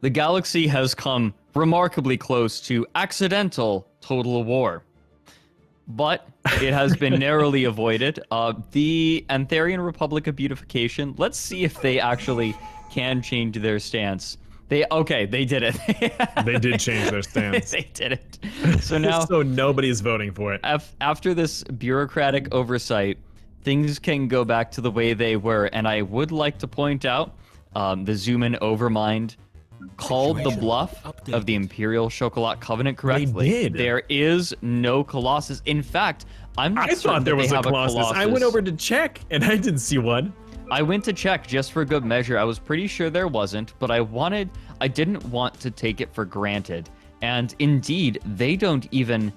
the galaxy has come remarkably close to accidental total war. But it has been narrowly avoided. The Antharian Republic of Beautification, let's see if they actually can change their stance. They did it. They did change their stance. They did it. So now, so nobody's voting for it. After this bureaucratic oversight, things can go back to the way they were. And I would like to point out, the Xuman Overmind called the bluff of the Imperial Chocolat Covenant correctly. They did. There is no Colossus. In fact, I'm not certain thought there was a Colossus. I went over to check and I didn't see one. I went to check just for good measure. I was pretty sure there wasn't, but I didn't want to take it for granted. And indeed, they don't even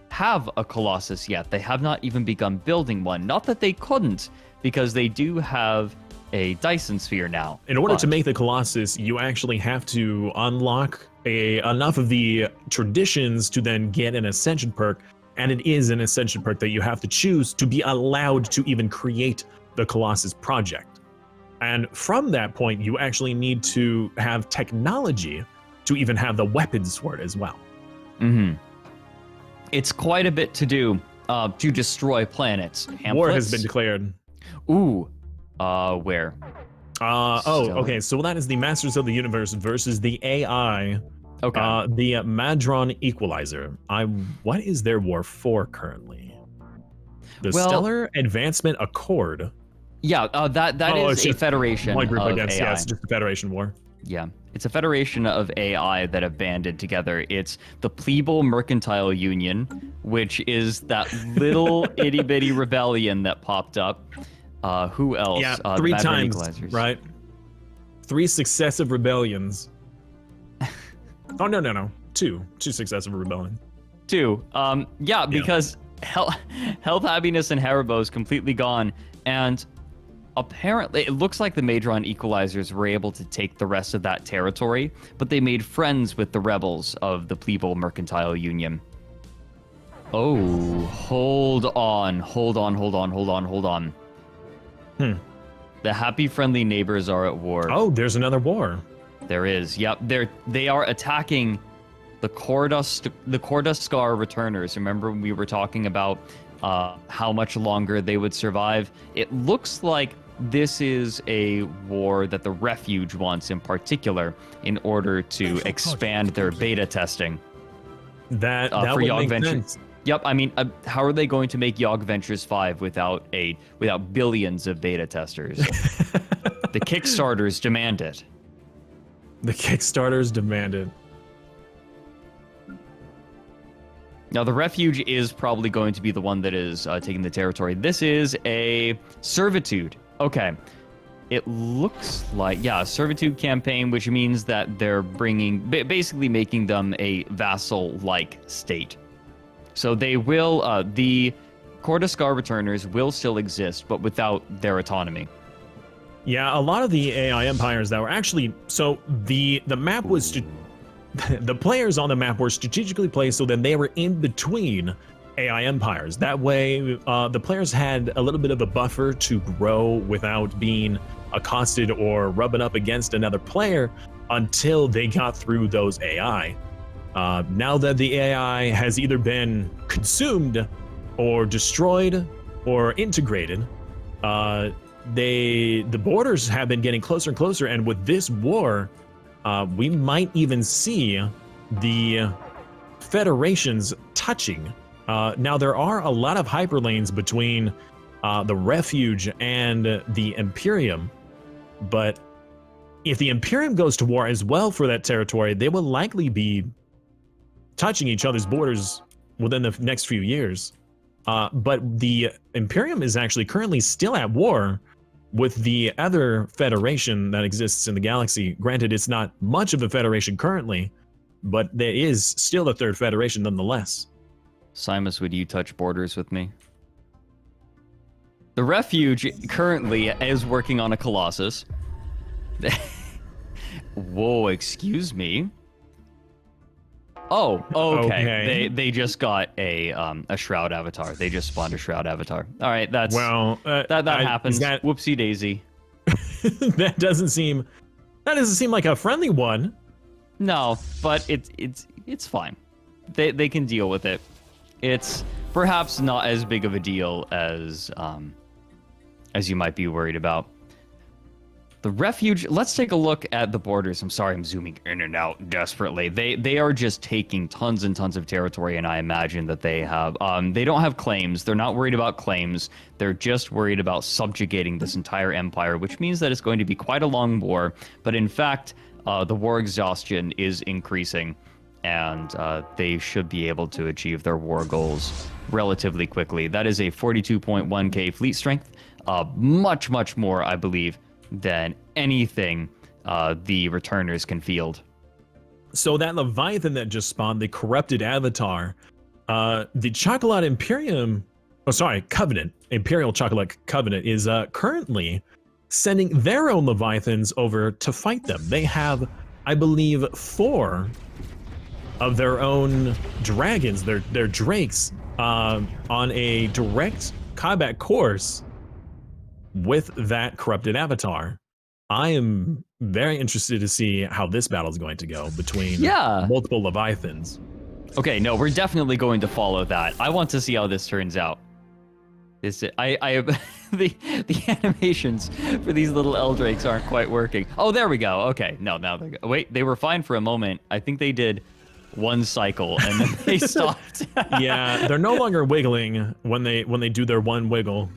have a Colossus yet. They have not even begun building one. Not that they couldn't, because they do have a Dyson Sphere now. In order to make the Colossus, you actually have to unlock enough of the traditions to then get an Ascension perk, and it is an Ascension perk that you have to choose to be allowed to even create the Colossus project. And from that point, you actually need to have technology to even have the weapons for it as well. Mm-hmm. It's quite a bit to do to destroy planets. Pamphlets. War has been declared. Ooh. Where? Okay. So that is the Masters of the Universe versus the AI. Okay. The Madron Equalizer. What is their war for currently? The Stellar Advancement Accord. Yeah, that is a federation one group of against, AI. Yeah, it's just a federation war. Yeah, it's a federation of AI that have banded together. It's the Plebal Mercantile Union, which is that little itty-bitty rebellion that popped up. Who else? Yeah, 3 times, right? 3 successive rebellions. Oh, no. 2 successive rebellions. 2. Yeah, because health, happiness, and Haribo is completely gone, and apparently it looks like the Madron Equalizers were able to take the rest of that territory, but they made friends with the rebels of the Plebal Mercantile Union. Oh, hold on. The happy, friendly neighbors are at war. Oh, there's another war. There is. Yep. They are attacking the Corduskar returners. Remember when we were talking about how much longer they would survive? It looks like this is a war that the Refuge wants in particular in order to expand their beta testing. That for would Yog make Ventures. sense. Yep, I mean, how are they going to make Yog Ventures 5 without billions of beta testers? The Kickstarters demand it. The Kickstarters demand it. Now, the Refuge is probably going to be the one that is taking the territory. This is a Servitude. Okay. It looks like, a Servitude campaign, which means that they're basically making them a vassal-like state. So they will, the Corduskar returners will still exist, but without their autonomy. Yeah, a lot of the AI empires that were actually, so the map was, the players on the map were strategically placed so then they were in between AI empires. That way, the players had a little bit of a buffer to grow without being accosted or rubbing up against another player until they got through those AI. Now that the AI has either been consumed or destroyed or integrated, the borders have been getting closer and closer, and with this war, we might even see the federations touching. Now, there are a lot of hyperlanes between the Refuge and the Imperium, but if the Imperium goes to war as well for that territory, they will likely be touching each other's borders within the next few years. But the Imperium is actually currently still at war with the other federation that exists in the galaxy. Granted, it's not much of a federation currently, but there is still a third federation nonetheless. Simas, would you touch borders with me? The Refuge currently is working on a Colossus. Whoa, excuse me. Oh, okay. They just got a Shroud avatar. They just spawned a Shroud avatar. All right, that happens. Whoopsie daisy. That doesn't seem like a friendly one. No, but it's fine. They can deal with it. It's perhaps not as big of a deal as you might be worried about. The refuge, let's take a look at the borders. I'm sorry, I'm zooming in and out desperately. They are just taking tons and tons of territory, and I imagine that they have, they don't have claims. They're not worried about claims. They're just worried about subjugating this entire empire, which means that it's going to be quite a long war. But in fact, the war exhaustion is increasing, and they should be able to achieve their war goals relatively quickly. That is a 42.1k fleet strength, much, much more, I believe, than anything the returners can field. So that Leviathan that just spawned, the corrupted avatar, the Chocolat Imperium, Covenant, Imperial Chocolat Covenant is currently sending their own Leviathans over to fight them. They have, I believe, 4 of their own dragons, their drakes, on a direct combat course with that corrupted avatar. I am very interested to see how this battle is going to go between multiple Leviathans. Okay, no, we're definitely going to follow that. I want to see how this turns out. I the animations for these little Eldrakes aren't quite working. Oh, there we go. Okay, no, now they go. Wait, they were fine for a moment. I think they did one cycle and then they stopped. Yeah, they're no longer wiggling when they do their one wiggle.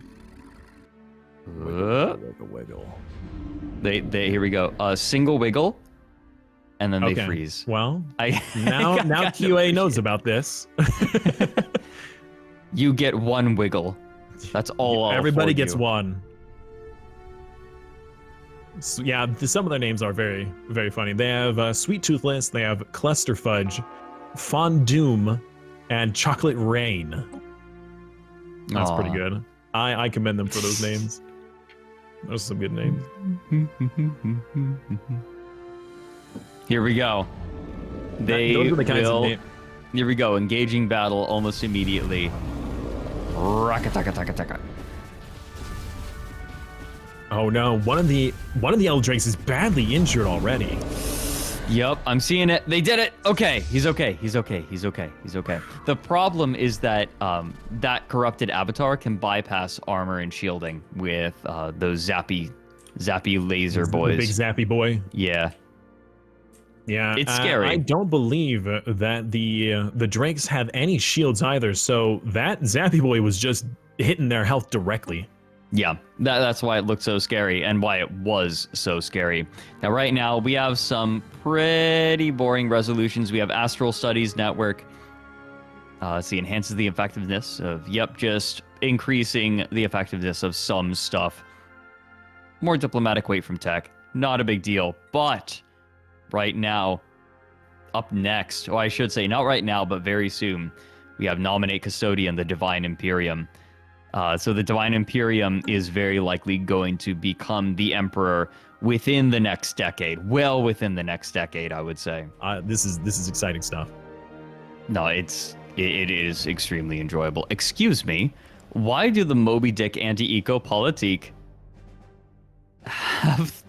Wiggle. They here we go. Single wiggle, and then they freeze. Well, now QA knows about this. You get one wiggle. That's all. Everybody gets one. So, yeah, some of their names are very, very funny. They have Sweet Toothless, they have Cluster Fudge, Fondoom, and Chocolate Rain. That's pretty good. I commend them for those names. Those are some good names. Here we go. Those are the kinds of names. Here we go. Engaging battle almost immediately. Rakataka. Oh no! One of the Eldrakes is badly injured already. Yep, I'm seeing it. They did it. Okay, he's okay. The problem is that that corrupted avatar can bypass armor and shielding with those zappy laser boys. The big zappy boy. Yeah. Yeah, it's scary. I don't believe that the Drakes have any shields either, so that zappy boy was just hitting their health directly. Yeah, that's why it looked so scary and why it was so scary. Now, right now, we have some pretty boring resolutions. We have Astral Studies Network. Let's see, enhances the effectiveness of, just increasing the effectiveness of some stuff. More diplomatic weight from tech. Not a big deal, but right now, up next, or I should say not right now, but very soon, we have Nominate Custodian, the Divine Imperium. So the Divine Imperium is very likely going to become the Emperor within the next decade. Well within the next decade, I would say. This is exciting stuff. No, it is extremely enjoyable. Excuse me, why do the Moby Dick anti-eco politique have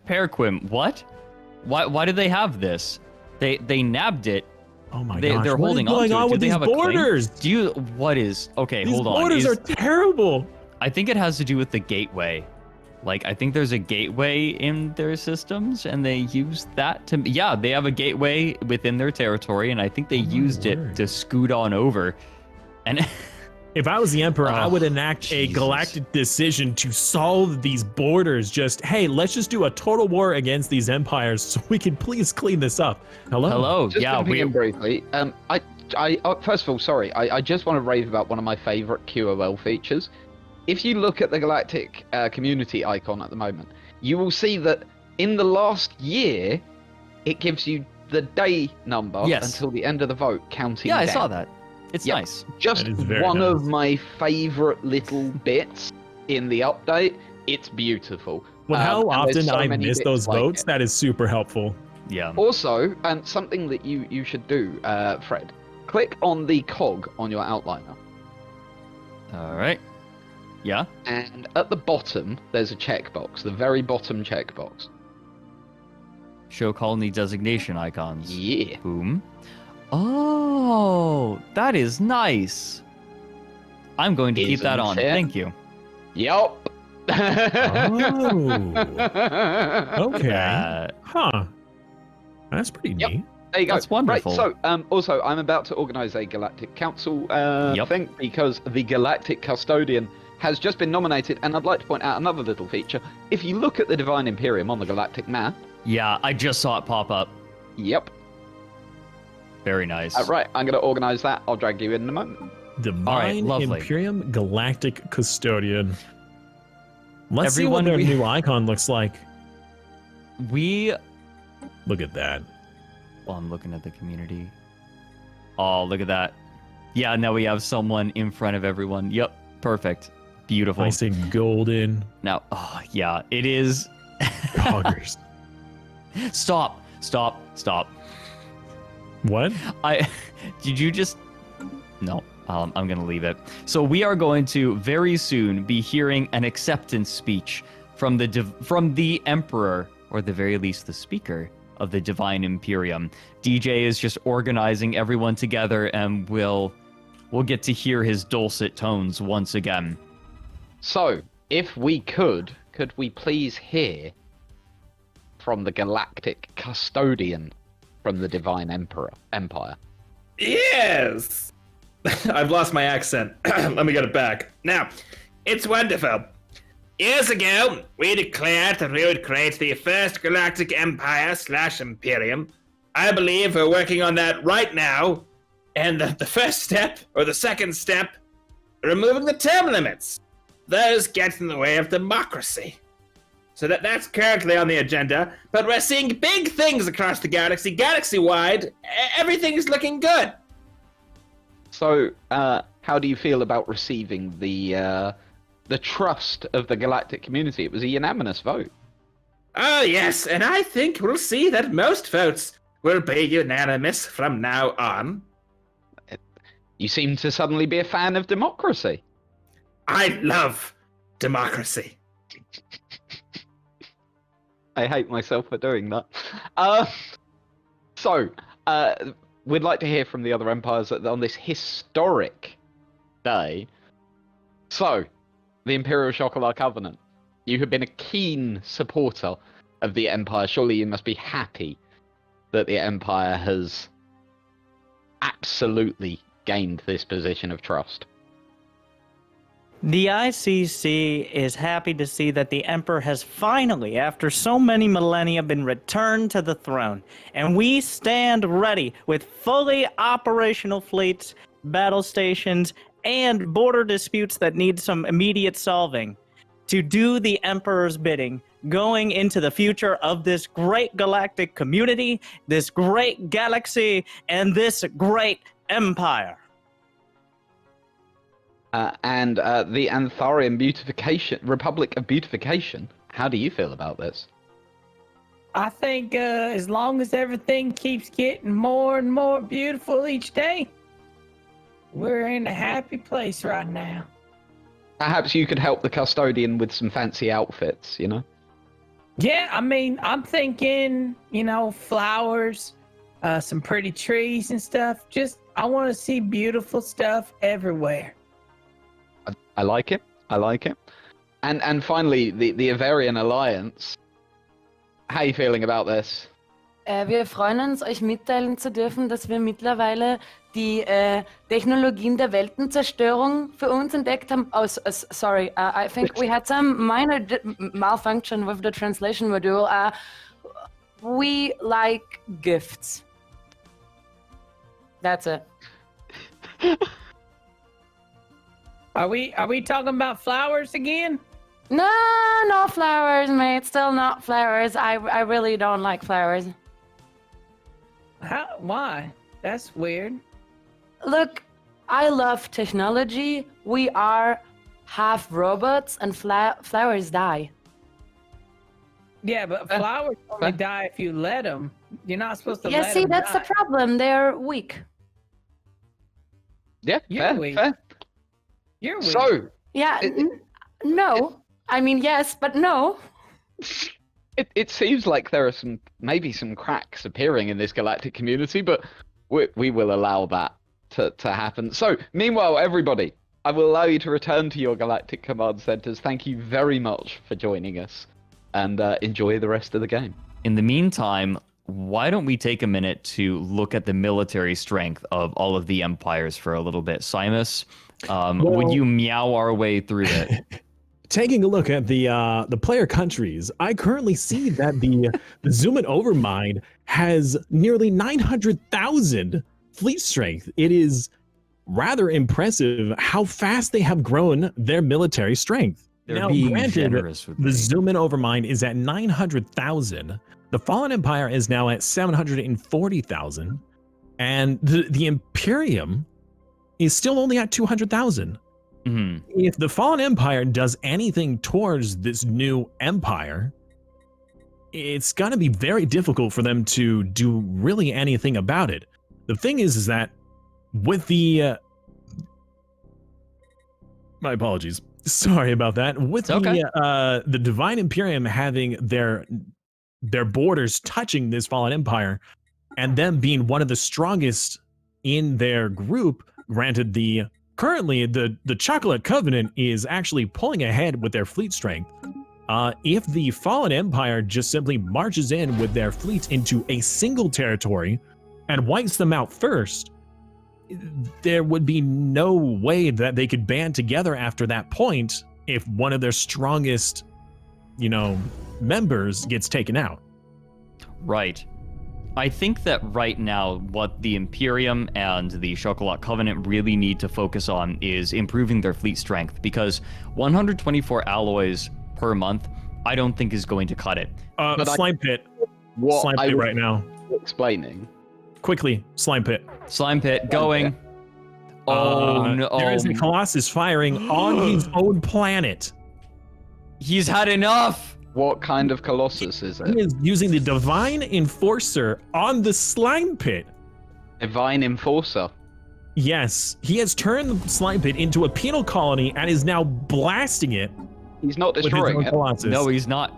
Paraquim? What? Why do they have this? They nabbed it. Oh my gosh! They're holding on to it. What's going on with these borders? Okay, these hold on. These borders are terrible. I think it has to do with the gateway. Like, I think there's a gateway in their systems, and they use that to... Yeah, they have a gateway within their territory, and I think they used it to scoot on over. And... If I was the Emperor, I would enact a galactic decision to solve these borders. Just, hey, let's just do a total war against these empires so we can please clean this up. Hello? Just jumping in briefly. First of all, sorry, I just want to rave about one of my favorite QOL features. If you look at the galactic community icon at the moment, you will see that in the last year, it gives you the day number until the end of the vote counting down. I saw that. It's nice. Just one of my favorite little bits in the update. It's beautiful. Well, how often I miss those votes, that is super helpful. Yeah. Also, and something that you should do, Fred, click on the cog on your outliner. All right. Yeah. And at the bottom, there's a checkbox, the very bottom checkbox. Show colony designation icons. Yeah. Boom. Oh, that is nice. I'm going to keep that on. Isn't it? Thank you. Yup. Oh. Okay. That- Huh. That's pretty Yep. neat. There you go. That's wonderful. Right, so, also, I'm about to organize a Galactic Council thing because the Galactic Custodian has just been nominated, and I'd like to point out another little feature. If you look at the Divine Imperium on the Galactic map, Yeah, I just saw it pop up. yep. Very nice. Right, I'm going to organize that. I'll drag you in a moment. Divine lovely. Imperium Galactic Custodian. Let's see Everyone, what their we- new icon looks like. We... Look at that. Well, I'm looking at the community. Oh, look at that. Yeah, now we have someone in front of everyone. Yep, perfect. Beautiful. I say golden Now, oh, yeah, it is... poggers. Stop. What? Did you just... No, I'm going to leave it. So we are going to very soon be hearing an acceptance speech from the Emperor, or at the very least the Speaker of the Divine Imperium. DJ is just organizing everyone together, and we'll get to hear his dulcet tones once again. So, if we could we please hear from the Galactic Custodian from the Divine Empire? Yes! I've lost my accent. Let me get it back. Now, it's wonderful. Years ago, we declared that we would create the first Galactic Empire / Imperium. I believe we're working on that right now. And the first step, or the second step, removing the term limits. Those get in the way of democracy. So that's currently on the agenda, but we're seeing big things across the galaxy, galaxy-wide. Everything's looking good. So, how do you feel about receiving the trust of the galactic community? It was a unanimous vote. Oh, yes, and I think we'll see that most votes will be unanimous from now on. You seem to suddenly be a fan of democracy. I love democracy. I hate myself for doing that. We'd like to hear from the other empires on this historic day. So, the Imperial Chocolat Covenant. You have been a keen supporter of the Empire. Surely you must be happy that the Empire has absolutely gained this position of trust. The ICC is happy to see that the Emperor has finally, after so many millennia, been returned to the throne, and we stand ready with fully operational fleets, battle stations, and border disputes that need some immediate solving to do the Emperor's bidding, going into the future of this great galactic community, this great galaxy, and this great empire. And the Antharian Beautification, Republic of Beautification. How do you feel about this? I think as long as everything keeps getting more and more beautiful each day, we're in a happy place right now. Perhaps you could help the custodian with some fancy outfits, you know? Yeah, I mean, I'm thinking, flowers, some pretty trees and stuff. I want to see beautiful stuff everywhere. I like it. And finally, the Ovarian Alliance. How are you feeling about this? Wir freuen uns, euch mitteilen zu dürfen, dass wir mittlerweile die Technologien der Weltenzerstörung für uns entdeckt haben. Oh, sorry, I think we had some minor malfunction with the translation module. We like gifts. That's it. Are we talking about flowers again? No flowers, mate. Still not flowers. I really don't like flowers. Why? That's weird. Look, I love technology. We are half robots, and flowers die. Yeah, but flowers only die if you let them. You're not supposed to Yeah, let see, them that's die. the problem. They're weak. Yeah, You're weak. fair. You're weird. So, Yeah, no. I mean, yes, but no. It seems like there are maybe some cracks appearing in this galactic community, but we will allow that to happen. So, meanwhile, everybody, I will allow you to return to your galactic command centers. Thank you very much for joining us, and enjoy the rest of the game. In the meantime, why don't we take a minute to look at the military strength of all of the empires for a little bit? Simas, would you meow our way through it? Taking a look at the player countries, I currently see that the Xuman Overmind has nearly 900,000 fleet strength. It is rather impressive how fast they have grown their military strength. They're now, being granted, generous with the me. Xuman Overmind is at 900,000. The Fallen Empire is now at 740,000, and the Imperium is still only at 200,000. Mhm. If the Fallen Empire does anything towards this new empire, it's going to be very difficult for them to do really anything about it. The thing is that with the my apologies, sorry about that. With the Divine Imperium having their borders touching this Fallen Empire, and them being one of the strongest in their group, granted currently the Chocolat Covenant is actually pulling ahead with their fleet strength. If the Fallen Empire just simply marches in with their fleets into a single territory and wipes them out first, there would be no way that they could band together after that point if one of their strongest, members gets taken out. Right. I think that right now, what the Imperium and the Chocolat Covenant really need to focus on is improving their fleet strength, because 124 alloys per month, I don't think is going to cut it. Slime pit. What Slime I pit was right now. explaining. Quickly, slime pit. Slime pit going. Oh no! There is a Colossus firing on his own planet. He's had enough. What kind of Colossus is He it? is using the Divine Enforcer on the slime pit. Divine Enforcer. Yes, he has turned the slime pit into a penal colony and is now blasting it He's not with his destroying own it. Colossus. No, he's not.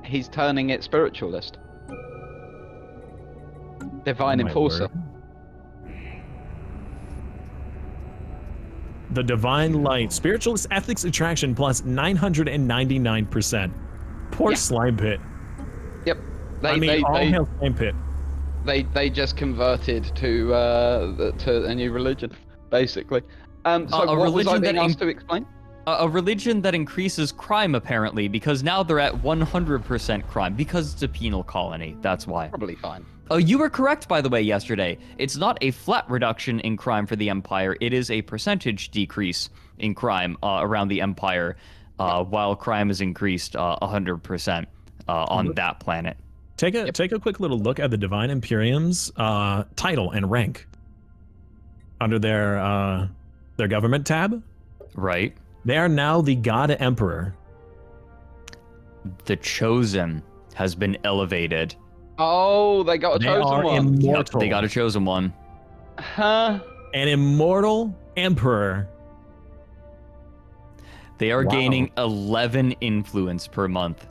He's turning it spiritualist. Divine Oh my Enforcer. word. The Divine Light, Spiritualist Ethics Attraction plus 999%. Poor Yeah. slime pit. Yep. All hail slime pit. They just converted to a new religion, basically. So A what was I religion being that asked to explain? A religion that increases crime, apparently, because now they're at 100% crime, because it's a penal colony. That's why. Probably fine. Oh, you were correct, by the way, yesterday. It's not a flat reduction in crime for the Empire. It is a percentage decrease in crime around the Empire, while crime is increased 100% on that planet. Take a quick little look at the Divine Imperium's title and rank under their government tab. Right. They are now the God Emperor. The Chosen has been elevated. Oh, they got a They chosen are one. immortal. They got a Chosen one. Huh? An immortal emperor. They are Wow. gaining 11 influence per month.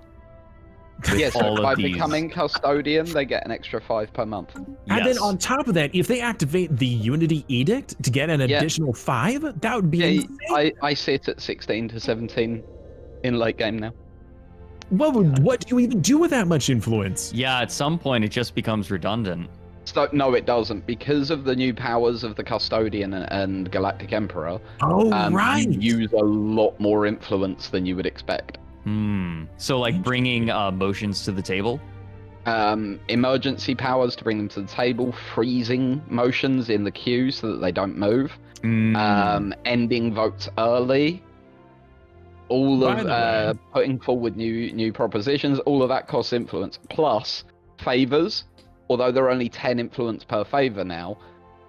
With Yes, all by of these. becoming custodian, they get an extra 5 per month. And then on top of that, if they activate the Unity Edict to get an additional 5, that would be Yeah, insane. I sit at 16 to 17 in late game now. What do you even do with that much influence? Yeah, at some point it just becomes redundant. So, no, it doesn't. Because of the new powers of the Custodian and Galactic Emperor, Oh, right. you use a lot more influence than you would expect. So like bringing motions to the table? Emergency powers to bring them to the table, freezing motions in the queue so that they don't move, ending votes early, all By the of putting forward new propositions, all of that costs influence, plus favors, although there are only 10 influence per favor now.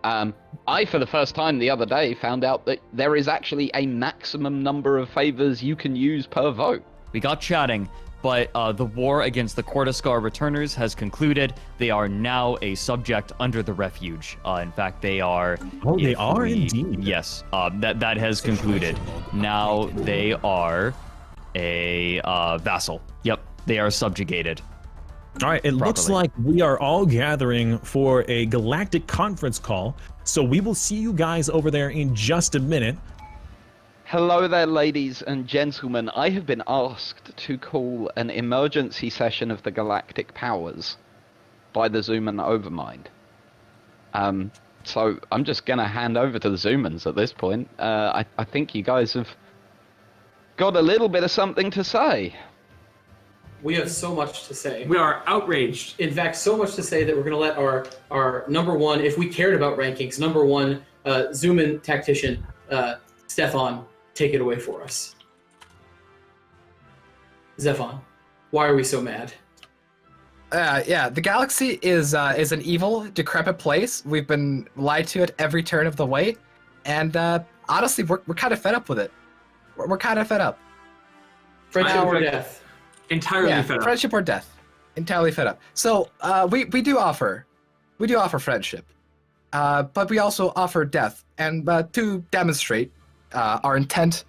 I, for the first time the other day, found out that there is actually a maximum number of favors you can use per vote. We got chatting, but the war against the Cortescar returners has concluded. They are now a subject under the refuge. In fact, they are... Oh, they are indeed. Yes, that has concluded. Now they are a vassal. Yep. they are subjugated. All right, it looks properly. like we are all gathering for a galactic conference call, so we will see you guys over there in just a minute. Hello there, ladies and gentlemen. I have been asked to call an emergency session of the Galactic Powers by the Xuman Overmind. So I'm just going to hand over to the Xumans at this point. I think you guys have got a little bit of something to say. We have so much to say. We are outraged. In fact, so much to say that we're going to let our number one, if we cared about rankings, number one Xuman tactician, Stefan, take it away for us. Stefan, why are we so mad? Yeah, the galaxy is an evil, decrepit place. We've been lied to at every turn of the way, and honestly, we're kind of fed up with it. We're kind of fed up. Friendship or death? Entirely fed up. Friendship or death. Entirely fed up. So we do offer friendship, but we also offer death. And to demonstrate our intent,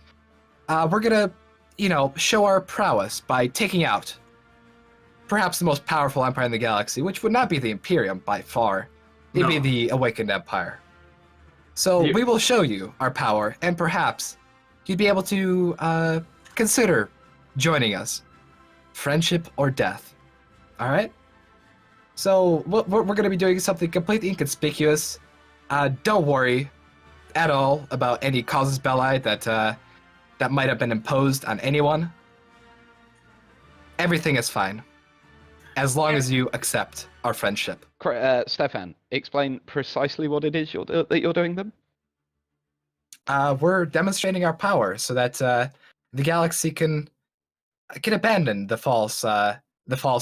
we're gonna, show our prowess by taking out perhaps the most powerful empire in the galaxy, which would not be the Imperium by far. It'd be the Awakened Empire. So we will show you our power, and perhaps you'd be able to consider joining us. Friendship or death. All right? So we're going to be doing something completely inconspicuous. Don't worry at all about any casus belli that might have been imposed on anyone. Everything is fine, as long as you accept our friendship. Stefan, explain precisely what it is that you're doing them. We're demonstrating our power so that the galaxy can abandon the false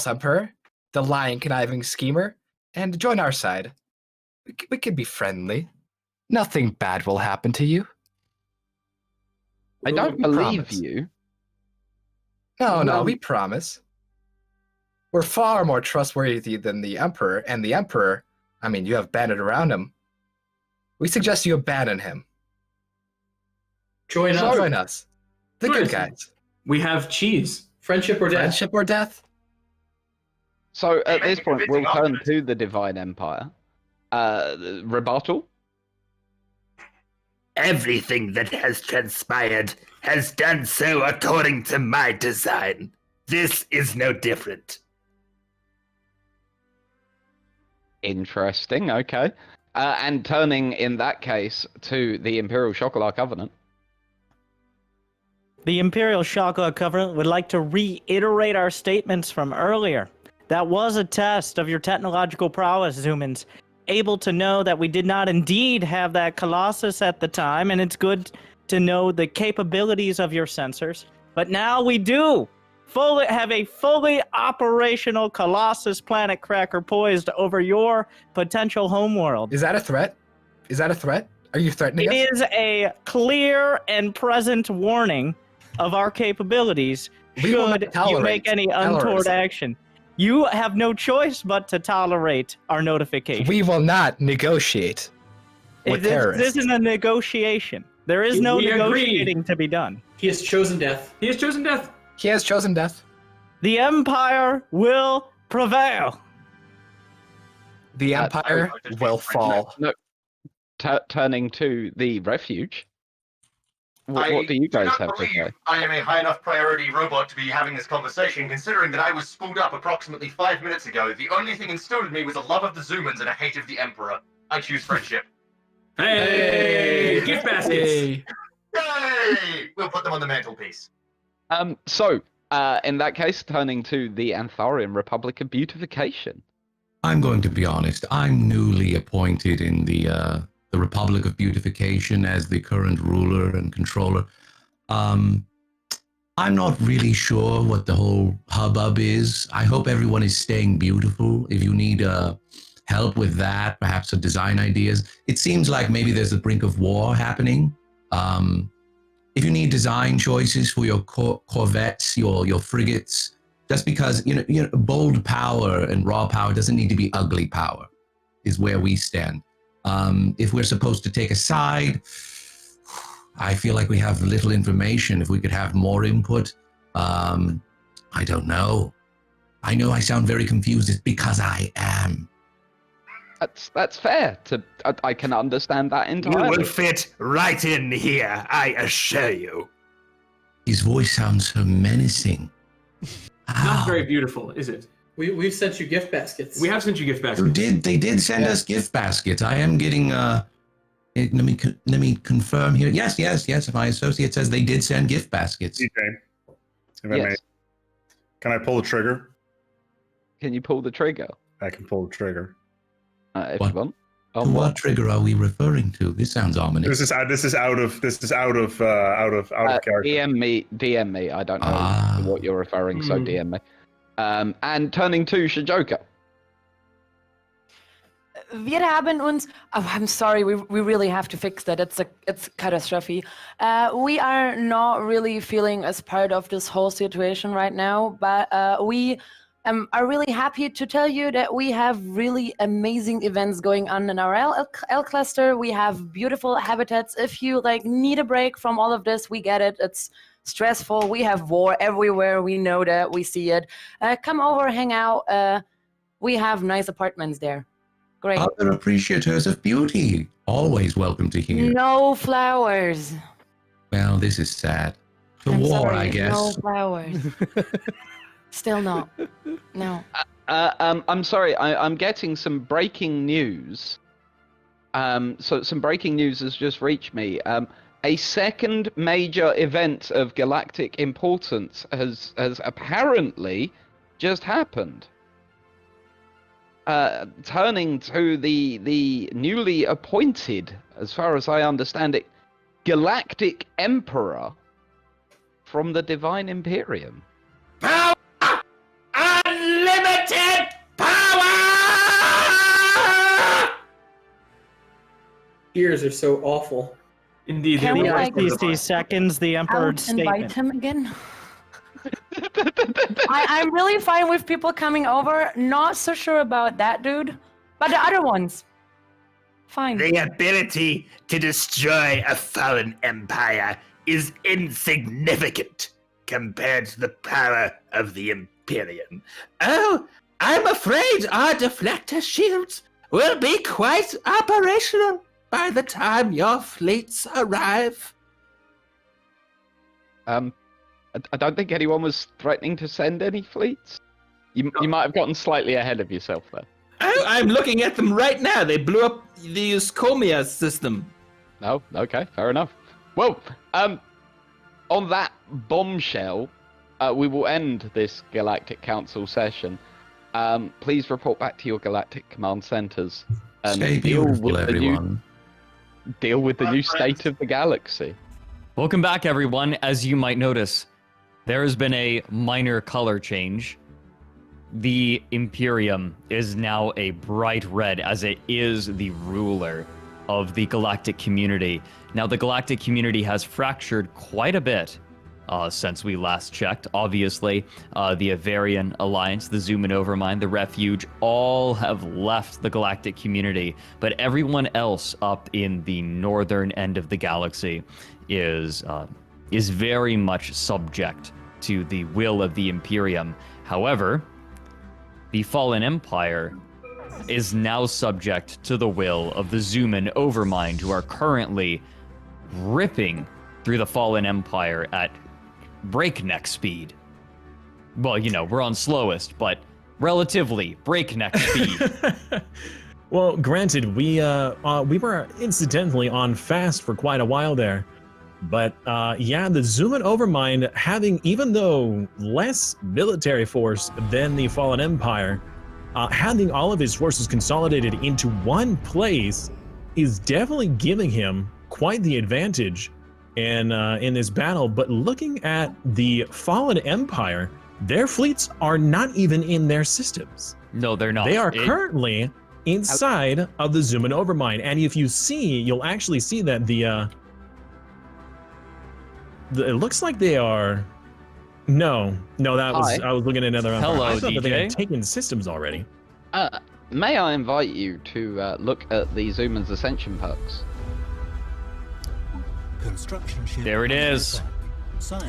emperor, the lying, conniving schemer, and join our side. We can be friendly. Nothing bad will happen to you. I don't believe you. No, we promise. We're far more trustworthy than the Emperor, and the Emperor, you have banded around him. We suggest you abandon him. Join us. The good guys. We have cheese. Friendship or death? Friendship or death? So at this point, we'll turn to the Divine Empire. Rebuttal? Everything that has transpired has done so according to my design. This is no different. Interesting, okay. And turning, in that case, to the Imperial Chocolat Covenant. The Imperial Chocolat Covenant would like to reiterate our statements from earlier. That was a test of your technological prowess, Xumans. Able to know that we did not indeed have that Colossus at the time, and it's good to know the capabilities of your sensors. But now we do have a fully operational Colossus planet cracker poised over your potential homeworld. Is that a threat? Are you threatening us? It is a clear and present warning of our capabilities should you make any untoward action. You have no choice but to tolerate our notification. We will not negotiate with terrorists. This isn't a negotiation. There is no negotiating to be done. He has chosen death. He has chosen death. He has chosen death. The Empire will prevail. The Empire will fall. No, turning to the Refuge. What do you guys have to say? I am a high enough priority robot to be having this conversation, considering that I was spooled up approximately 5 minutes ago. The only thing instilled in me was a love of the Xumans and a hate of the Emperor. I choose friendship. Hey! Gift baskets! Yay! We'll put them on the mantelpiece. So, in that case, turning to the Antharian Republic of Beautification. I'm going to be honest. I'm newly appointed in the Republic of Beautification as the current ruler and controller. I'm not really sure what the whole hubbub is. I hope everyone is staying beautiful. If you need help with that, perhaps some design ideas. It seems like maybe there's a brink of war happening. If you need design choices for your corvettes, your frigates, just because bold power and raw power doesn't need to be ugly power, is where we stand. If we're supposed to take a side, I feel like we have little information. If we could have more input, I don't know. I know I sound very confused. It's because I am. That's fair. I can understand that You entirely. will fit right in here, I assure you. His voice sounds so menacing. Not very beautiful, is it? We've sent you gift baskets. We have sent you gift They baskets. did send us gift baskets. I am getting let me confirm here. Yes. My associate says they did send gift baskets. DJ, if I may, Yes. can I pull the trigger? Can you pull the trigger? I can pull the trigger. If What? you want. To On what trigger are we referring to? This sounds ominous. This is out of character. DM me. I don't know what you're referring, so DM me. And turning to Shijoka. Wir haben uns. Oh, I'm sorry. We really have to fix that. It's catastrophe. We are not really feeling as part of this whole situation right now, but we are really happy to tell you that we have really amazing events going on in our L cluster. We have beautiful habitats. If you need a break from all of this, we get it. It's stressful. We have war everywhere. We know that. We see it. Come over, hang out. We have nice apartments there. Great. Other appreciators of beauty, always welcome to hear. No flowers. Well, this is sad. The I'm war, sorry, I guess. No flowers. Still not. No. I'm sorry. I'm getting some breaking news. So some breaking news has just reached me. A second major event of galactic importance has apparently just happened. Turning to the newly appointed, as far as I understand it, Galactic Emperor from the Divine Imperium. Power! Unlimited power! Ears are so awful. Indeed. Can we they are like these seconds the Emperor's Invite statement? him again. I'm really fine with people coming over. Not so sure about that dude, but the other ones, fine. The ability to destroy a fallen empire is insignificant compared to the power of the Imperium. Oh, I'm afraid our deflector shields will be quite operational by the time your fleets arrive. I don't think anyone was threatening to send any fleets. You might have gotten slightly ahead of yourself there. I'm looking at them right now. They blew up the Uskomia system. No, okay, fair enough. Well, on that bombshell, we will end this Galactic Council session. Please report back to your Galactic Command Centers and Stay beautiful, everyone. deal with the new state of the galaxy. Welcome back, everyone. As you might notice, there has been a minor color change. The Imperium is now a bright red, as it is the ruler of the galactic community. Now, the galactic community has fractured quite a bit since we last checked. Obviously, the Ovarian Alliance, the Xuman Overmind, the Refuge, all have left the galactic community, but everyone else up in the northern end of the galaxy is very much subject to the will of the Imperium. However, the Fallen Empire is now subject to the will of the Xuman Overmind, who are currently ripping through the Fallen Empire at breakneck speed. Well, you know, we're on slowest, but relatively breakneck speed. Well, granted, we were incidentally on fast for quite a while there. But yeah, the Xuman Overmind, having even though less military force than the Fallen Empire, having all of his forces consolidated into one place is definitely giving him quite the advantage in this battle. But looking at the Fallen Empire, their fleets are not even in their systems. No, they're not. They are currently inside of the Xuman Overmind, and if you see, you'll actually see that it looks like they are. No, that was I was looking at another. Hello, I thought that they had DJ. taken systems already. May I invite you to look at the Xumans Ascension perks? There it is.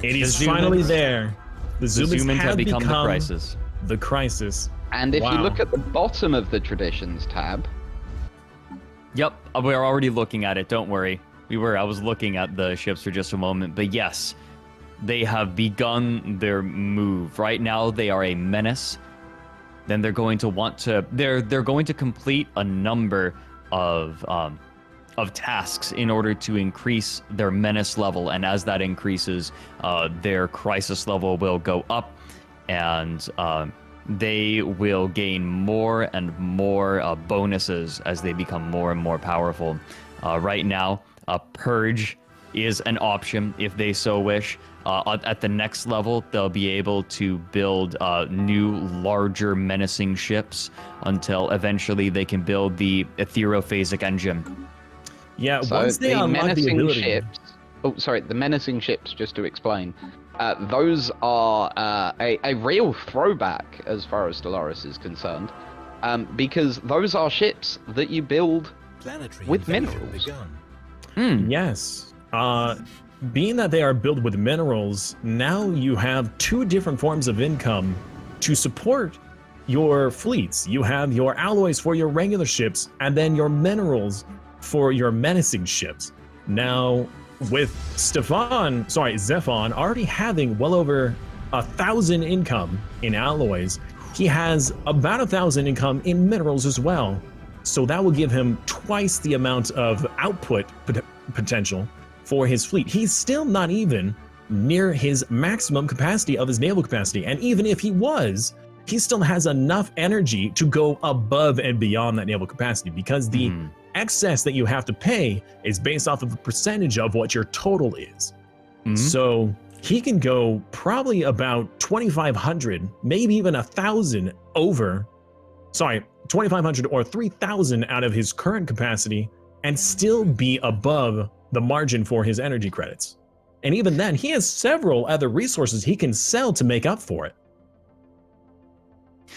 It is finally there. The Xumans Xumans have become the crisis. the crisis. And if you Wow. look at the bottom of the Traditions tab, Yep, we're already looking at it. Don't worry. I was looking at the ships for just a moment, but yes, they have begun their move. Right now, they are a menace. Then they're going to want to. They're going to complete a number of tasks in order to increase their menace level, and as that increases, their crisis level will go up, and they will gain more and more bonuses as they become more and more powerful. Right now, Purge is an option if they so wish. At the next level, they'll be able to build new, larger, menacing ships until eventually they can build the etherophasic engine. Yeah, so once they the unlock the menacing ability. ships. Oh, sorry, the menacing ships. Just to explain, those are a real throwback as far as Stellaris is concerned, because those are ships that you build with minerals. Yes. Being that they are built with minerals, now you have two different forms of income to support your fleets. You have your alloys for your regular ships, and then your minerals for your menacing ships. Now, with Stefan already having well over 1,000 income in alloys, he has about 1,000 income in minerals as well. So that will give him twice the amount of output potential for his fleet. He's still not even near his maximum capacity of his naval capacity. And even if he was, he still has enough energy to go above and beyond that naval capacity, because the excess that you have to pay is based off of a percentage of what your total is. So he can go probably about 2,500, maybe even 1,000 over, 2,500 or 3,000 out of his current capacity and still be above the margin for his energy credits. And even then, he has several other resources he can sell to make up for it.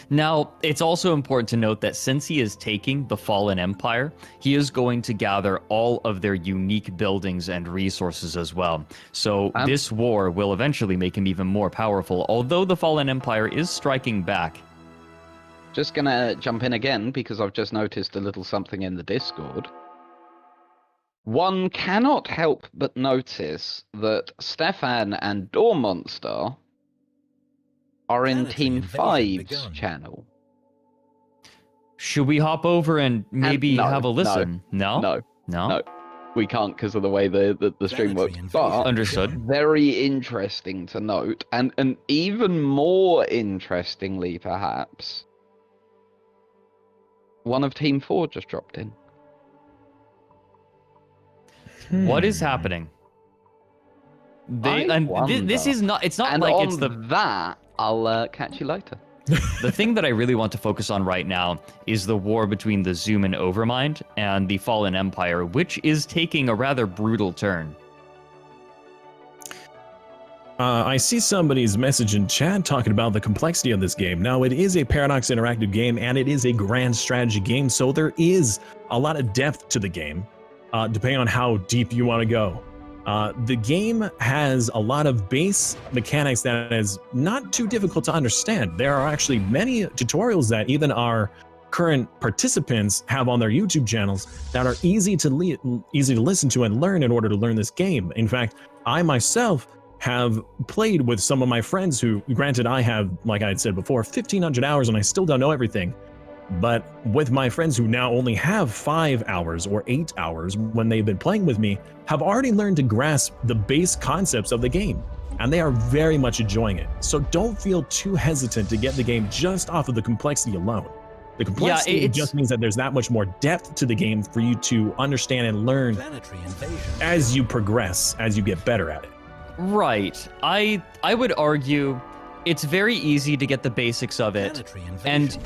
Now, it's also important to note that since he is taking the Fallen Empire, he is going to gather all of their unique buildings and resources as well. So this war will eventually make him even more powerful, although the Fallen Empire is striking back. Just gonna jump in again because I've just noticed a little something in the Discord. One cannot help but notice that Stefan and Door Monster are in Team 5's channel. Should we hop over and maybe have a listen? No. We can't because of the way the stream works. But understood. Very interesting to note, and even more interestingly, perhaps, one of Team 4 just dropped in. What is happening? This is not. It's not and like on it's the. That I'll catch you later. The thing that I really want to focus on right now is the war between the Xuman Overmind and the Fallen Empire, which is taking a rather brutal turn. I see somebody's message in chat talking about the complexity of this game. Now, it is a Paradox Interactive game, and it is a grand strategy game, so there is a lot of depth to the game, depending on how deep you want to go. The game has a lot of base mechanics that is not too difficult to understand. There are actually many tutorials that even our current participants have on their YouTube channels that are easy to listen to and learn in order to learn this game. In fact, I myself have played with some of my friends who, granted, I have, like I had said before, 1,500 hours and I still don't know everything. But with my friends who now only have 5 hours or 8 hours when they've been playing with me, have already learned to grasp the base concepts of the game, and they are very much enjoying it. So don't feel too hesitant to get the game just off of the complexity alone. The complexity just means that there's that much more depth to the game for you to understand and learn as you progress, as you get better at it. Right. I would argue it's very easy to get the basics of it, and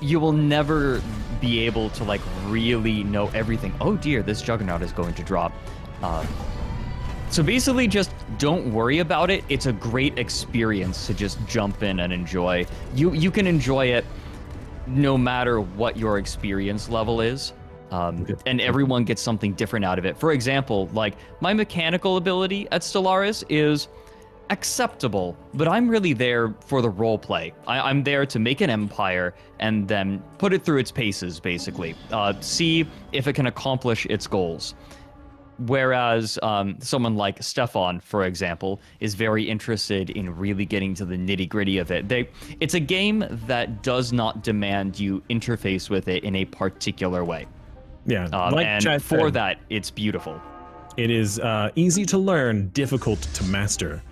you will never be able to like really know everything. Oh dear, this Juggernaut is going to drop. So basically just don't worry about it. It's a great experience to just jump in and enjoy. You can enjoy it no matter what your experience level is. And everyone gets something different out of it. For example, like my mechanical ability at Stellaris is acceptable, but I'm really there for the role play. I'm there to make an empire and then put it through its paces, basically. See if it can accomplish its goals. Whereas someone like Stefan, for example, is very interested in really getting to the nitty-gritty of it. It's a game that does not demand you interface with it in a particular way. Yeah, and for that, it's beautiful. It is easy to learn, difficult to master.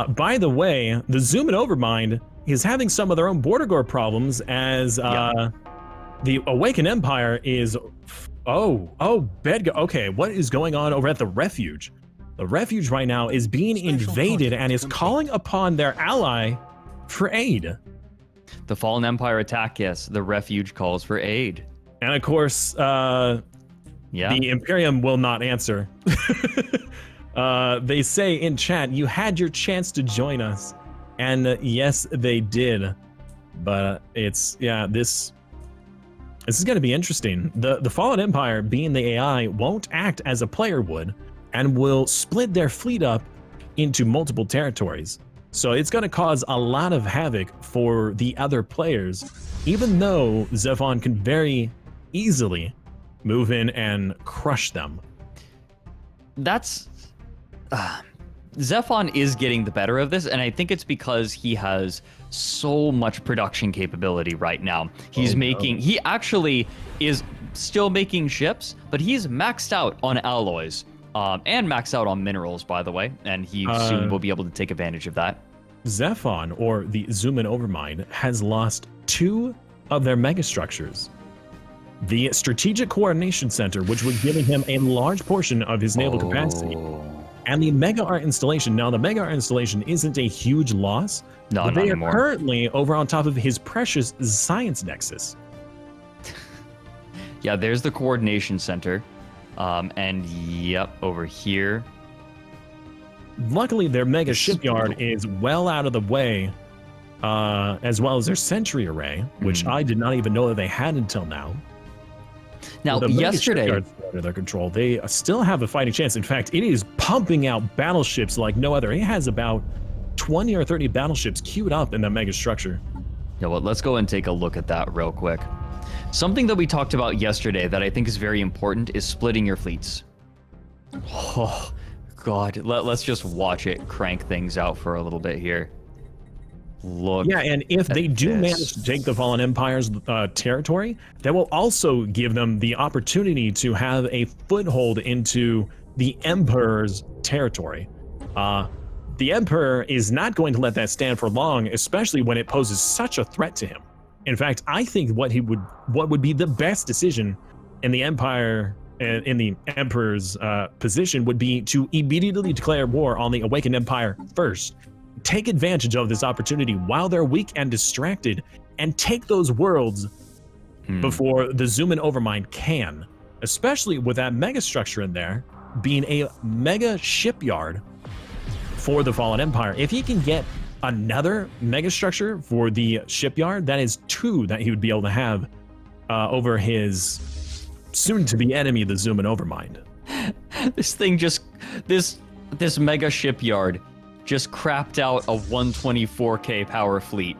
By the way, the Xuman Overmind is having some of their own border guard problems as the Awakened Empire is... Okay, what is going on over at the Refuge? The Refuge right now is being invaded and is calling upon their ally for aid. The Fallen Empire attack, yes. The Refuge calls for aid. And of course, the Imperium will not answer. They say in chat, you had your chance to join us. And yes, they did. But this is going to be interesting. The Fallen Empire, being the AI, won't act as a player would and will split their fleet up into multiple territories. So it's going to cause a lot of havoc for the other players, even though Zephon can very easily move in and crush them. Zephon is getting the better of this, and I think it's because he has so much production capability right now. He actually is still making ships, but he's maxed out on alloys, and maxed out on minerals, by the way, and he soon will be able to take advantage of that. Zephon, or the Xuman Overmind, has lost 2 of their megastructures. The Strategic Coordination Center, which was giving him a large portion of his naval capacity, and the Mega Art Installation. Now, the Mega Art Installation isn't a huge loss, but they are currently over on top of his precious Science Nexus. Yeah, there's the Coordination Center, and yep, over here. Luckily, their Mega Shipyard is well out of the way, as well as their Sentry Array, which I did not even know that they had until now. Now, yesterday, under their control, they still have a fighting chance. In fact, it is pumping out battleships like no other. It has about 20 or 30 battleships queued up in that mega structure. You know what? Let's go and take a look at that real quick. Something that we talked about yesterday that I think is very important is splitting your fleets. Oh, God. Let's just watch it crank things out for a little bit here. Look. Yeah, and if they do manage to take the Fallen Empire's territory, that will also give them the opportunity to have a foothold into the Emperor's territory. The Emperor is not going to let that stand for long, especially when it poses such a threat to him. In fact, I think what would be the best decision in the Empire, in the Emperor's position, would be to immediately declare war on the Awakened Empire first. Take advantage of this opportunity while they're weak and distracted, and take those worlds before the Xuman Overmind can, especially with that mega structure in there being a mega shipyard for the Fallen Empire. If he can get another mega structure for the shipyard, that is 2 that he would be able to have over his soon-to-be enemy, the Xuman Overmind. This mega shipyard just crapped out a 124k power fleet.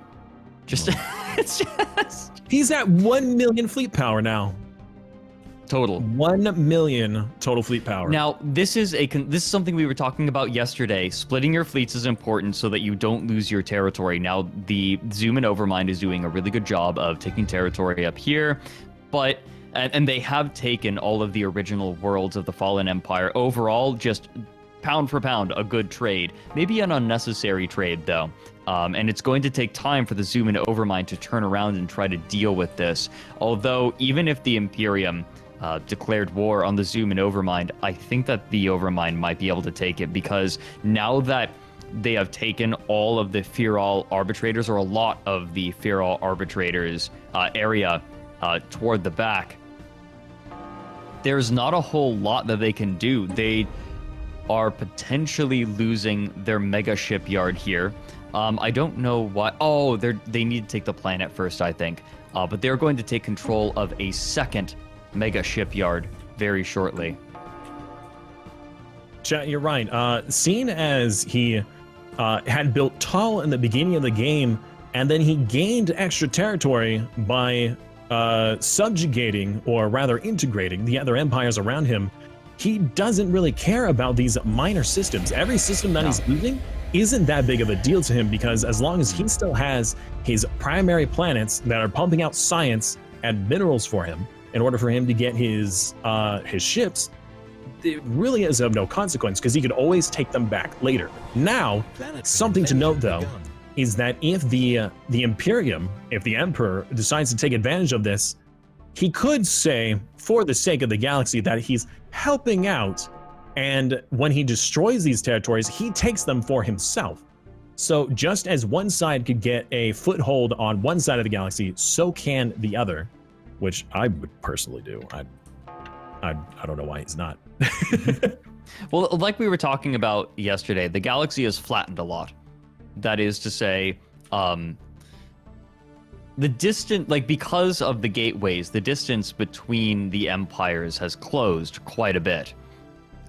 He's at 1 million fleet power now. Total. 1 million total fleet power. Now, this is something we were talking about yesterday. Splitting your fleets is important so that you don't lose your territory. Now, the Xuman Overmind is doing a really good job of taking territory up here, but and they have taken all of the original worlds of the Fallen Empire. Overall, just pound for pound, a good trade. Maybe an unnecessary trade, though. And it's going to take time for the Xuman Overmind to turn around and try to deal with this. Although, even if the Imperium declared war on the Xuman Overmind, I think that the Overmind might be able to take it, because now that they have taken all of the Feral Arbitrators, or a lot of the Feral Arbitrators area toward the back, there's not a whole lot that they can do. They are potentially losing their mega shipyard here. I don't know why. Oh, they need to take the planet first, I think. But they're going to take control of a second mega shipyard very shortly. Chat, you're right. Seeing as he had built tall in the beginning of the game, and then he gained extra territory by subjugating, or rather integrating, the other empires around him. He doesn't really care about these minor systems. Every system that he's using isn't that big of a deal to him, because as long as he still has his primary planets that are pumping out science and minerals for him in order for him to get his ships, it really is of no consequence, because he could always take them back later. Now, something to note though is that if the Imperium, if the Emperor decides to take advantage of this, he could say, for the sake of the galaxy, that he's helping out, and when he destroys these territories, he takes them for himself. So just as one side could get a foothold on one side of the galaxy, so can the other, which I would personally do. I don't know why he's not. Well, like we were talking about yesterday, the galaxy is flattened a lot. That is to say, the distance, like because of the gateways, the distance between the empires has closed quite a bit,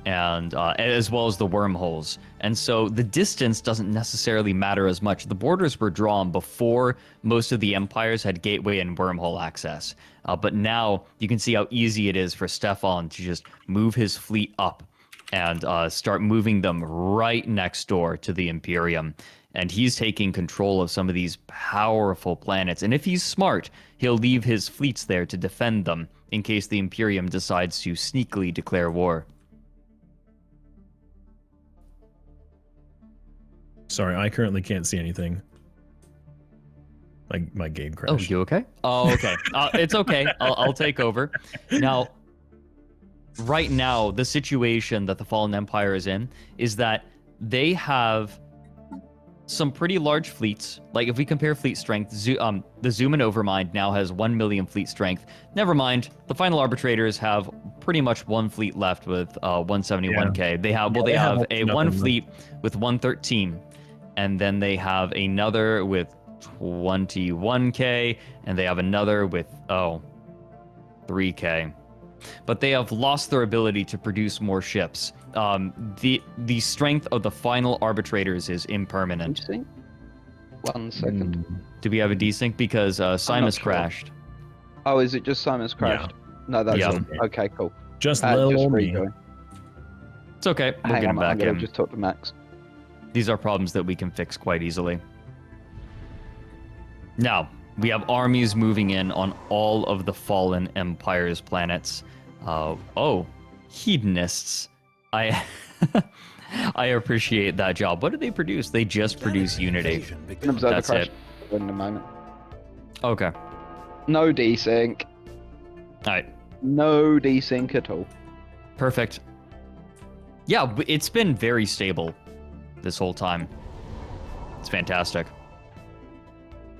and as well as the wormholes. And so the distance doesn't necessarily matter as much. The borders were drawn before most of the empires had gateway and wormhole access. But now you can see how easy it is for Stefan to just move his fleet up and start moving them right next door to the Imperium. And he's taking control of some of these powerful planets. And if he's smart, he'll leave his fleets there to defend them in case the Imperium decides to sneakily declare war. Sorry, I currently can't see anything. My game crashed. Oh, you okay? Oh, okay. It's okay. I'll take over. Now, right now, the situation that the Fallen Empire is in is that they have some pretty large fleets. Like, if we compare fleet strength, the Xuman Overmind now has 1 million fleet strength. Never mind, the final arbitrators have pretty much one fleet left with 171k. They have one fleet with 113, and then they have another with 21k, and they have another with 3k. But they have lost their ability to produce more ships. The strength of the final arbitrators is impermanent. 1 second. Do we have a desync? Because Simas crashed. Oh, is it just Simas crashed? No, that's okay. Cool. Just little me. It's okay. We'll get him back in. Just talk to Max. These are problems that we can fix quite easily. Now, we have armies moving in on all of the Fallen Empire's planets. Hedonists. I appreciate that job. What do they produce? They just produce Unity. That's it. In a moment. Okay. No desync. Alright. No desync at all. Perfect. Yeah, it's been very stable this whole time. It's fantastic.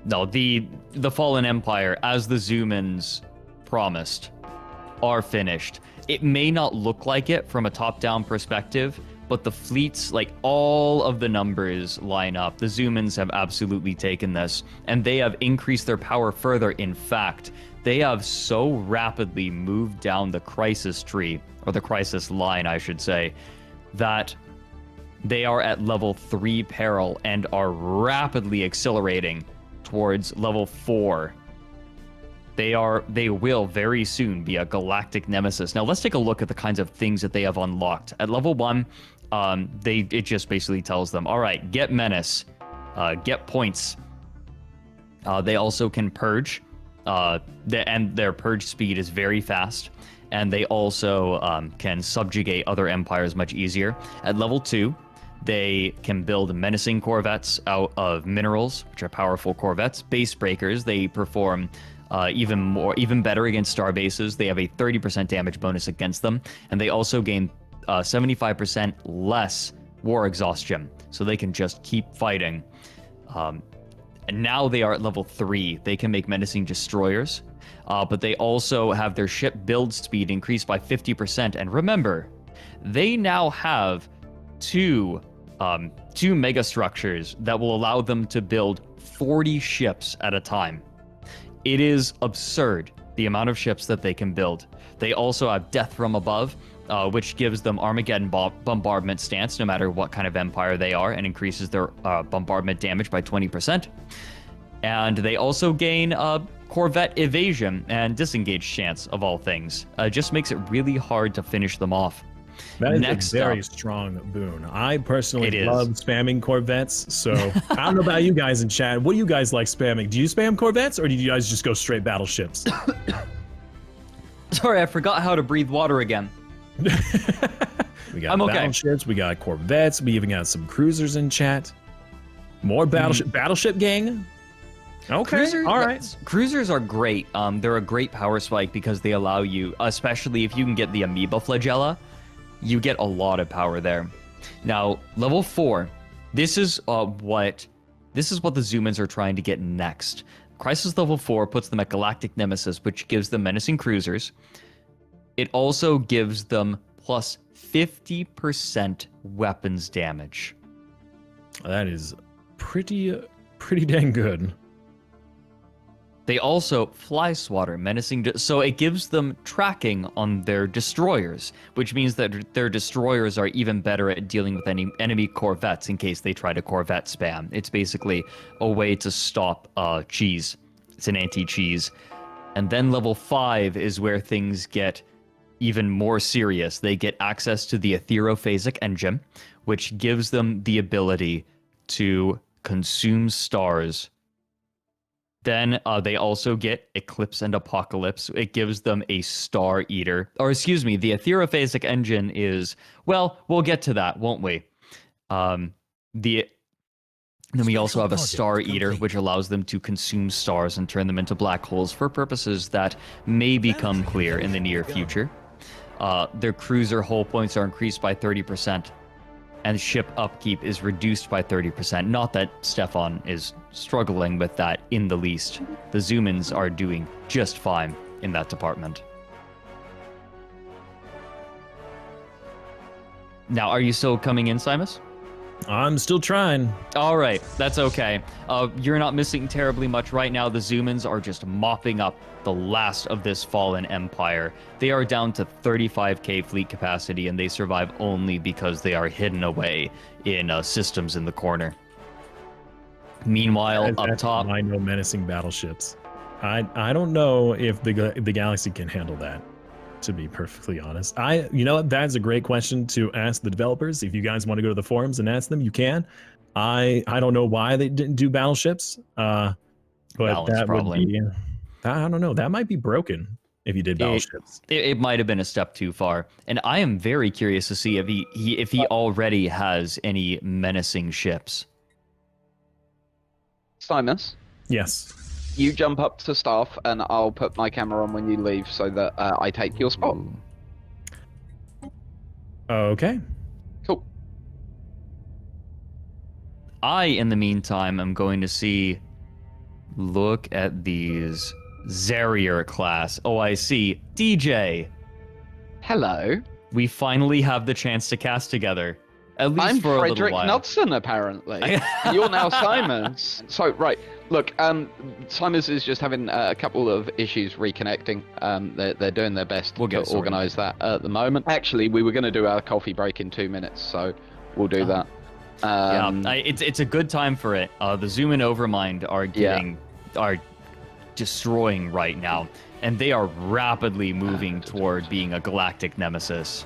No, the Fallen Empire, as the Xumans promised, are finished. It may not look like it from a top-down perspective, but the fleets, like all of the numbers line up. The Xumans have absolutely taken this, and they have increased their power further. In fact, they have so rapidly moved down the crisis tree, or the crisis line, I should say, that they are at level 3 peril and are rapidly accelerating towards level 4. They will very soon be a galactic nemesis. Now let's take a look at the kinds of things that they have unlocked. At level 1, it just basically tells them, all right, get menace, get points. They also can purge, and their purge speed is very fast. And they also can subjugate other empires much easier. At level 2, they can build menacing corvettes out of minerals, which are powerful corvettes. Base breakers, they perform even better against star bases. They have a 30% damage bonus against them, and they also gain 75% less war exhaustion, so they can just keep fighting. And now they are at level 3. They can make menacing destroyers, but they also have their ship build speed increased by 50%. And remember, they now have two mega structures that will allow them to build 40 ships at a time. It is absurd, the amount of ships that they can build. They also have death from above, which gives them Armageddon bombardment stance no matter what kind of empire they are, and increases their bombardment damage by 20%. And they also gain Corvette evasion and disengage chance, of all things. Just makes it really hard to finish them off. That is Next a very up, strong boon. I personally It is. love spamming Corvettes, so I don't know about you guys in chat. What do you guys like spamming? Do you spam Corvettes, or do you guys just go straight battleships? Sorry, I forgot how to breathe water again. We got I'm okay. battleships, we got Corvettes, we even got some cruisers in chat. More battleship gang? Okay, all right. Cruisers are great. They're a great power spike because they allow you, especially if you can get the amoeba flagella, you get a lot of power there. Now, level 4, this is what the Xumans are trying to get next. Crisis level 4 puts them at Galactic Nemesis, which gives them menacing cruisers. It also gives them plus 50% weapons damage. That is pretty dang good. They also fly swatter, menacing, so it gives them tracking on their destroyers, which means that their destroyers are even better at dealing with any enemy corvettes in case they try to corvette spam. It's basically a way to stop cheese. It's an anti-cheese. And then level 5 is where things get even more serious. They get access to the Etherophasic engine, which gives them the ability to consume stars. Then they also get Eclipse and Apocalypse. It gives them a Star Eater. Or excuse me, the Etherophasic engine is... Well, we'll get to that, won't we? Then we also have a Star Eater, which allows them to consume stars and turn them into black holes for purposes that may become clear in the near future. Their cruiser hull points are increased by 30%. And ship upkeep is reduced by 30%. Not that Stefan is struggling with that in the least. The Xumans are doing just fine in that department. Now, are you still coming in, Simas? I'm still trying. All right, that's okay. You're not missing terribly much right now. The Xumans are just mopping up the last of this fallen empire. They are down to 35k fleet capacity, and they survive only because they are hidden away in systems in the corner. Meanwhile, up top, I know menacing battleships. I don't know if the galaxy can handle that, to be perfectly honest. You know what? That's a great question to ask the developers. If you guys want to go to the forums and ask them, you can. I don't know why they didn't do battleships, but balance, that probably. would be... I don't know. That might be broken if you did battleships. It might have been a step too far. And I am very curious to see if he already has any menacing ships. Simas? Yes. You jump up to staff, and I'll put my camera on when you leave so that I take your spot. Okay. Cool. In the meantime, am going to look at these Zarrier class. Oh, I see. DJ. Hello. We finally have the chance to cast together. At least I'm for a little Fredrik while. Knudsen, apparently. You're now Simas. So, right. Look, Simas is just having a couple of issues reconnecting. They're doing their best to organise that at the moment. Actually, we were going to do our coffee break in 2 minutes, so we'll do that. It's a good time for it. The Xuman Overmind are destroying right now, and they are rapidly moving toward being a galactic nemesis.